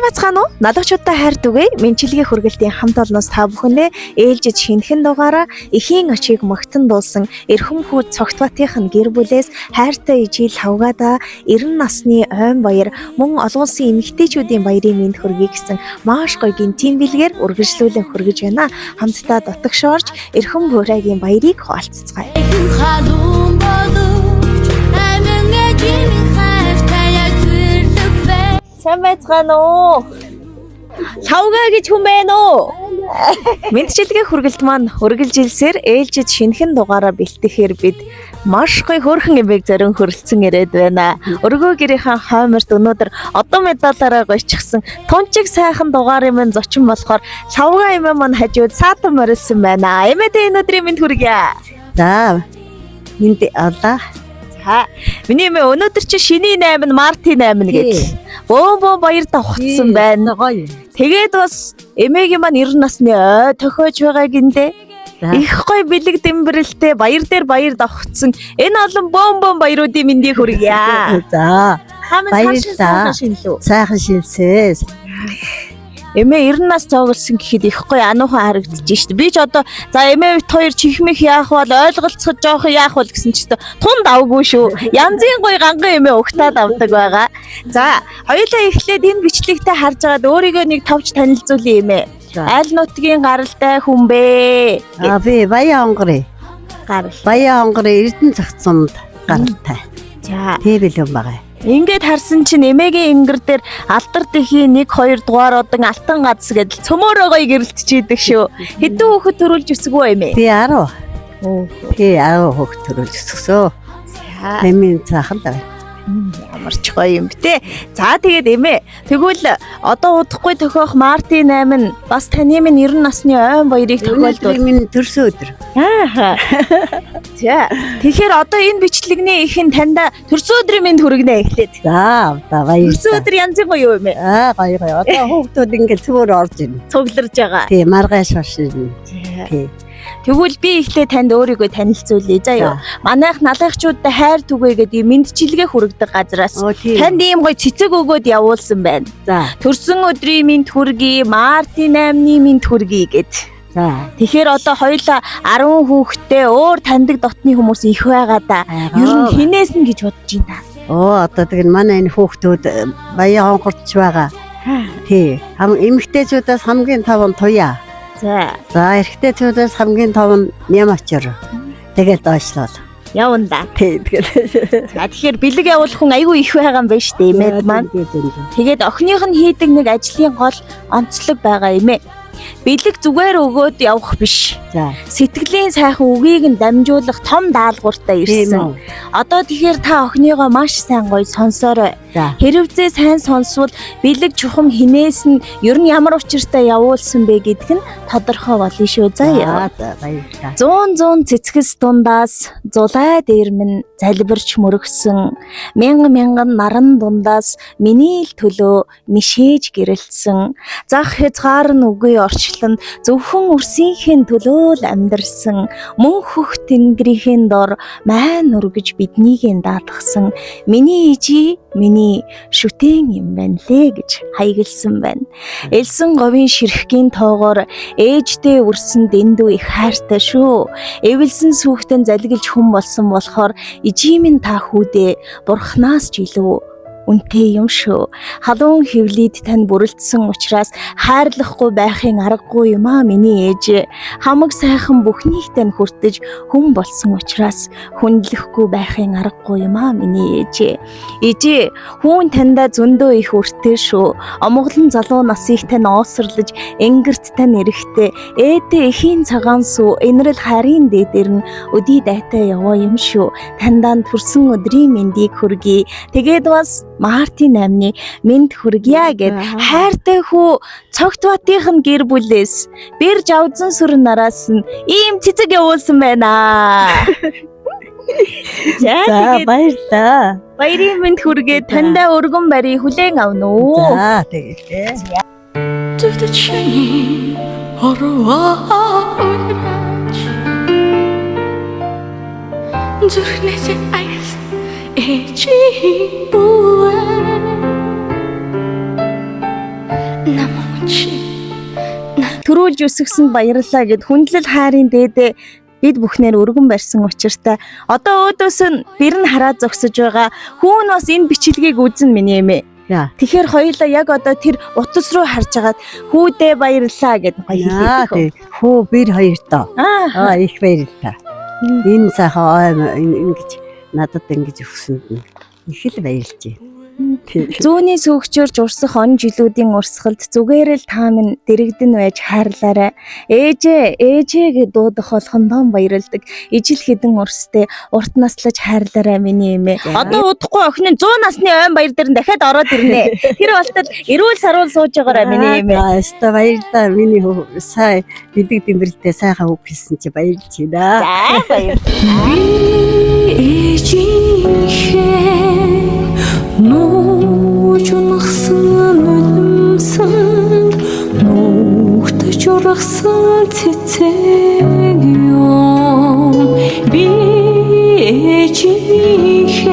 Сайн бацгаана уу? Налагчуудаа хайр түгэе. Мэнчилгээ хүргэлтийн хамт олноос та бүхэндээ ээлжид шинэхэн дугаараа эхийн очийг магтан дуулсан эрхэм хүүд цогтбатынх нь гэр бүлээс хайртай ижил хавгаада 90 насны ойн баяр мөн олон улсын эмэгтэйчүүдийн баярын мэнд хүргэе гэсэн маш гоё гинтийн бэлгээр үргэлжлүүлэн хүргэж байна. Хамтдаа дотогшоорж эрхэм буурайгийн баярыг хуваалцгаая. Сайн байцгаана уу? Лавга гэж хүн байна уу? Мэдчилгээ хүргэлт маань үргэлжилсээр ээлжид шинэхэн дугаараа бэлтгэхээр бид маш гоё хөөрхөн эмээг зорин хөрөлцөн ирээд байна. Өргөө гэрийнхэн хойморт өнөөдөр одоо медалаараа гойчихсан тунчиг сайхан дугаарын минь зочин болохоор лавга эмээ маань хажууд саатан морилсан байна. Эмээтэй энэ өдрийн минь хүргье. За. Энд алла. Миний эмээ өнөөдөр чи шиний 8 нь Мартин 8 гэж бөө баяр давхцсан байна. Тэгээд бас эмээгийн маань 90 насны ой тохиож байгаа гиндэ. Их гоё бэлэг дэмбэрэлтэй баяр дээр баяр давхцсан. Энэ олон бөөн баяруудын мэндийг хүргье. За. Баярлалаа. Сайхан шилсээ. Эмээ 90 нас цоогөлсөн гэхэд их гоё ануухан харагдаж штэ. Би ч одоо за эмээ бит хоёр чихмэх яах бол ойлголцох жоох яах бол гэсэн ч тунд авгүй шүү. Янзын гоё ганган эмээ угтаад авдаг байгаа. За хоёулаа эхлээд энэ бичлэгтээ харж байгаад өөрийгөө нэг товч танилцуулъя эмээ. Айл нутгийн гаралтай хүн бэ? Би Баян онгорын. Баян онгорын Эрдэнэ цогц сумд гаралтай. За тийм юм байгаа. Ингээд харсан чинь эмээгийн ингэр дээр алдар дэхийн 1-2 дугаар одон алтан гац гэдэл цөмөөрөө гоё гэрэлтчиiдэг шүү. Хэдэн хүүхэд төрүүлж өсгөө эмээ? Би 10. Би 10 хүүхэд төрүүлж өсгсөн. Эмийн цаахан даа. Ямар ч гоё юм бэ. За тэгээд эмээ тэгвэл одоо удахгүй тохиох Мартин 8 нь бас таны минь 90 насны ойн баярыг тохиолдвол минь төрсөн өдөр. За тэгэхээр одоо энэ бичлэгний ихэн танда төрсөн өдрийн минь хүргэнэ эхлээд. За баяр. Төрсөн өдөр янзын гоё юм ээ. Гоё. Одоо хүүхдүүд ингээд цөөр орж ийн. Цугларж байгаа. Тийм маргааш шошин. Тийм. Тэгвэл би эхлээд танд өөрийгөө танилцуулъя заа юу. Манайх налайхчуудтай хайр түгээ гэдэг мэдчилгээ хүргэдэг газраас танд ийм гоё цэцэг өгөөд явуулсан байна. За. Төрсөн өдрийн минь хүргэе, Мартин 8-ны минь хүргэе гэд. За. Тэгэхээр одоо хоёулаа 10 хүүхэдтэй өөр таньдаг дотны хүмүүс их байгаа да. Ер нь хинээс нь гэж бодож байна. Одоо тэгэл манай энэ хүүхдүүд баян онгорч байгаа. Тий. Эмэгтэйчүүдээс хамгийн таван туяа. За эрэгтэйчүүдээс хамгийн том ням очор. Тэгээд доошлол. Явна да. Тэгээд. За тэгэхээр бэлэг явуулах хүн айгүй их байгаа юм байна шүү дээ эмээд маань. Тэгээд охиных нь хийдэг нэг ажлын гол онцлог байгаа эмээ. Бэлэг зүгээр өгөөд явах биш. За. Сэтгэлийн сайхан үгийг нь дамжуулах том даалгавартай ирсэн. Одоо тэгэхээр та охиныгоо маш сайн гоё сонсоорой. Хэрвээ сайн сонсвол бэлэг чухам хинээс нь ер нь ямар учиртай явуулсан бэ гэдг нь тодорхой болно шүү заяа. Баярлалаа. 100 цэцгэс дундаас зулай дээрмэн залбирч мөрөгсөн. Мянган наран дундаас миний л төлөө мишээж гэрэлтсэн. Зах хязгаар нь үгүй орчлонд зөвхөн үрсийнхээ төлөө л амьдарсан. Мөн хөх тэнгэрийн дор майн үргэж биднийг даатгсан. Миний ижи миний шүтэн юм байна лээ гэж хаягалсан байна. Элсэн говийн ширхгийн тоогоор ээжтэй үрсэн дэндүү их хайртай шүү. Эвэлсэн сүхтэн залгилж хүн болсон болохоор ижимэн та хүүдээ бурхнаас ч илүү үнтэй юм шүү. Халуун хөвлөд тань бүрэлдсэн учраас хайрлахгүй байхын аргагүй юм аа миний ээж. Хамаг сайхан бүхнийг тань хүртэж хүн болсон учраас хүндлэхгүй байхын аргагүй юм аа миний ээж. Ээж, хүн тандаа зөндөө их үртэй шүү. Омголон залуу насыг тань оосрлож, энгэрт тань эрэхтэй, ээдээ эхийн цагаан сүү, энэрл харийн дээдэр нь өдий дайтай яваа юм шүү. Тандаа төрсөн өдрийн мэндийг хүргэе. Тэгээд бас Мартин 8-ны мэнд хүргье гэд хайртай хүү цогтбатынх нь гэр бүлээс бэр жавзан сүр нараас нь ийм цэцэг явуулсан байна. За баярлалаа. Баярын мэнд хүргээд тандаа өргөн барийг хүлээн авна уу? За тэгээд. Төвчний хорвоо ураач зүрхнээс айс ээжи буэ намайг Төрүүлж өсгсөнд баярлалаа гэд хүндлэл хайрын дээдээ бид бүхнээр өргөн барьсан учиртай одоо өөдөөс нь бэр нь хараад зогсож байгаа хүүн бас энэ бичлэгийг үзэн миний эмээ. Тэгэхээр хоёулаа яг одоо тэр утас руу харж агаад хүүдээ баярлалаа гэд гоё хэлээ. Хүү бэр хоёр доо. Их баярлалаа. Энэ сайхан ингэж надад ингэж өгсөнд их л баярлж байна. Зүүнний сүүгчөөрж урсах он жилүүдийн урсгалд зүгээрэл та минь дэрэгдэн байж хайрлаарай. Ээжээ гэд дуудах болгондоо баярлдаг. Ижил хідэн урстэй урт наслаж хайрлаарай миний эмээ. Одоо удахгүй охин нь 100 насны ойн баяр дээр нь дахиад ороод ирнэ. Тэр болтол эрүүл сарвал сууж байгаарай миний эмээ. Яста баярлалаа миний сая бэлэг дэмбэрэлтэй сайхан үг хэлсэн чи баярлж байна. За баярлалаа. ээжийнхээ нуужнахсан үлэмсэн нүгтэж ургасан цэцэг юм би ээжийнхээ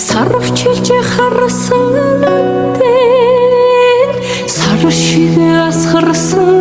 сарвчилж харсан нүдэн сар шиг асгарсан